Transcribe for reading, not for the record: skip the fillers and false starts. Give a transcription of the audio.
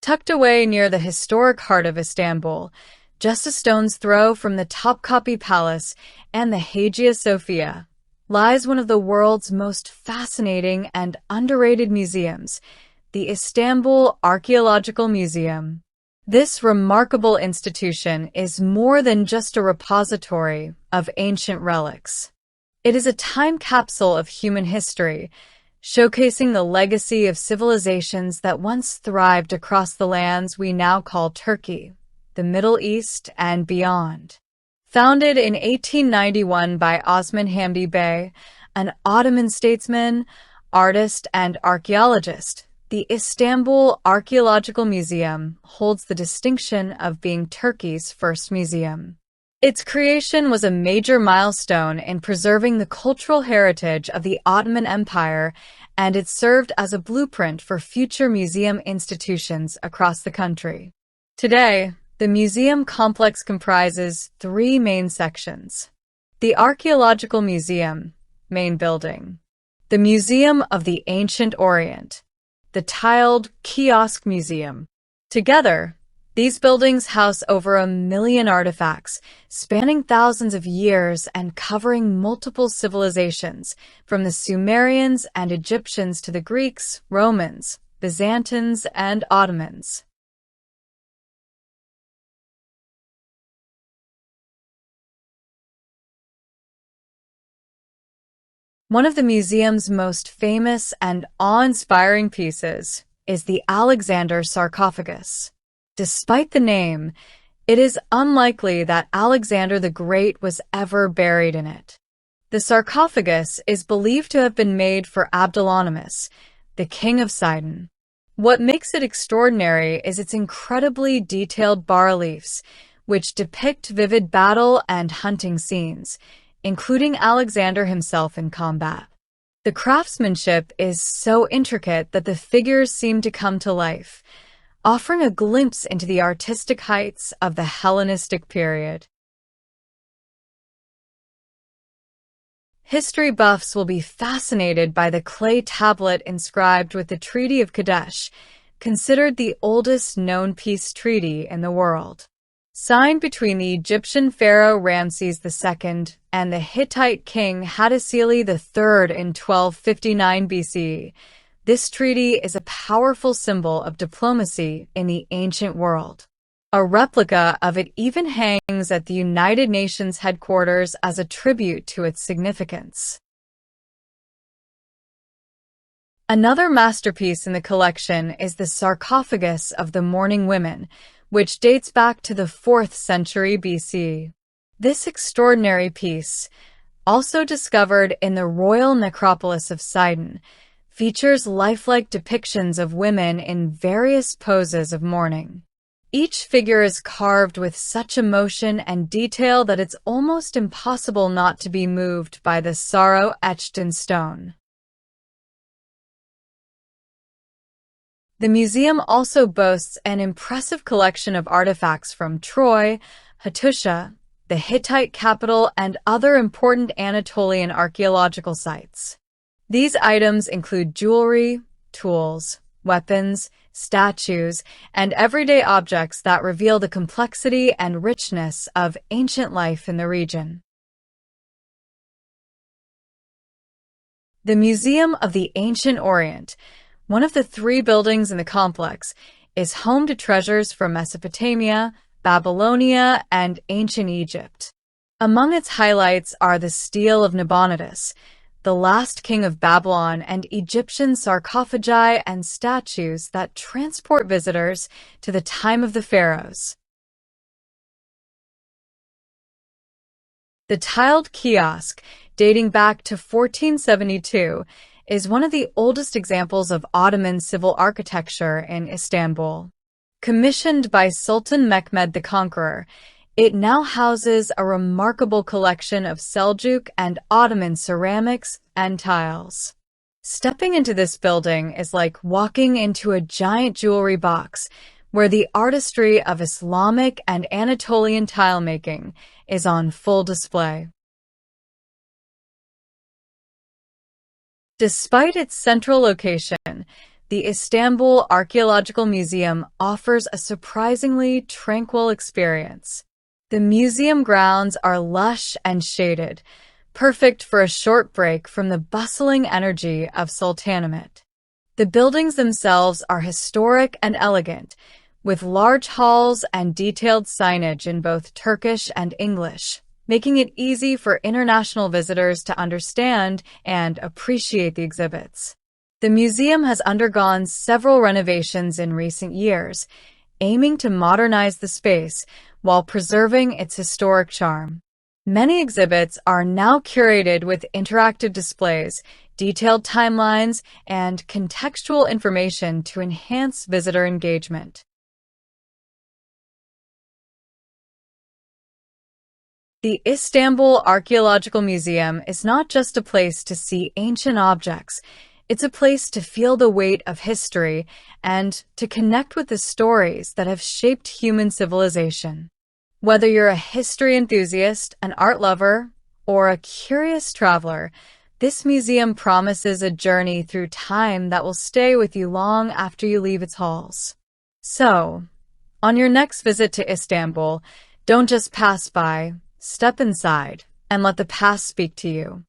Tucked away near the historic heart of Istanbul, just a stone's throw from the Topkapi Palace and the Hagia Sophia, lies one of the world's most fascinating and underrated museums, the Istanbul Archaeological Museum. This remarkable institution is more than just a repository of ancient relics. It is a time capsule of human history, showcasing the legacy of civilizations that once thrived across the lands we now call Turkey, the Middle East, and beyond. Founded in 1891 by Osman Hamdi Bey, an Ottoman statesman, artist, and archaeologist, the Istanbul Archaeological Museum holds the distinction of being Turkey's first museum. Its creation was a major milestone in preserving the cultural heritage of the Ottoman Empire, and it served as a blueprint for future museum institutions across the country. Today, the museum complex comprises three main sections: the Archaeological Museum, main building; the Museum of the Ancient Orient; the tiled Kiosk Museum. Together, these buildings house over 1 million artifacts, spanning thousands of years and covering multiple civilizations, from the Sumerians and Egyptians to the Greeks, Romans, Byzantines, and Ottomans. One of the museum's most famous and awe-inspiring pieces is the Alexander sarcophagus. Despite the name, it is unlikely that Alexander the Great was ever buried in it. The sarcophagus is believed to have been made for Abdolonimus, the king of Sidon. What makes it extraordinary is its incredibly detailed bas-reliefs, which depict vivid battle and hunting scenes, including Alexander himself in combat. The craftsmanship is so intricate that the figures seem to come to life, offering a glimpse into the artistic heights of the Hellenistic period. History buffs will be fascinated by the clay tablet inscribed with the Treaty of Kadesh, considered the oldest known peace treaty in the world. Signed between the Egyptian pharaoh Ramses II and the Hittite king Hattusili III in 1259 BCE, this treaty is a powerful symbol of diplomacy in the ancient world. A replica of it even hangs at the United Nations headquarters as a tribute to its significance. Another masterpiece in the collection is the sarcophagus of the Mourning Women, which dates back to the 4th century BC. This extraordinary piece, also discovered in the royal necropolis of Sidon, features lifelike depictions of women in various poses of mourning. Each figure is carved with such emotion and detail that it's almost impossible not to be moved by the sorrow etched in stone. The museum also boasts an impressive collection of artifacts from Troy, Hattusha, the Hittite capital, and other important Anatolian archaeological sites. These items include jewelry, tools, weapons, statues, and everyday objects that reveal the complexity and richness of ancient life in the region. The Museum of the Ancient Orient, one of the three buildings in the complex, is home to treasures from Mesopotamia, Babylonia, and ancient Egypt. Among its highlights are the Stele of Nabonidus, the last king of Babylon, and Egyptian sarcophagi and statues that transport visitors to the time of the pharaohs. The tiled kiosk, dating back to 1472, is one of the oldest examples of Ottoman civil architecture in Istanbul. Commissioned by Sultan Mehmed the Conqueror, it now houses a remarkable collection of Seljuk and Ottoman ceramics and tiles. Stepping into this building is like walking into a giant jewelry box, where the artistry of Islamic and Anatolian tilemaking is on full display. Despite its central location, The Istanbul Archaeological Museum offers a surprisingly tranquil experience. The museum grounds are lush and shaded, perfect for a short break from the bustling energy of Sultanahmet. The buildings themselves are historic and elegant, with large halls and detailed signage in both Turkish and English, making it easy for international visitors to understand and appreciate the exhibits. The museum has undergone several renovations in recent years, aiming to modernize the space while preserving its historic charm. Many exhibits are now curated with interactive displays, detailed timelines, and contextual information to enhance visitor engagement. The Istanbul Archaeological Museum is not just a place to see ancient objects. It's a place to feel the weight of history and to connect with the stories that have shaped human civilization. Whether you're a history enthusiast, an art lover, or a curious traveler, this museum promises a journey through time that will stay with you long after you leave its halls. So, on your next visit to Istanbul, don't just pass by, step inside, and let the past speak to you.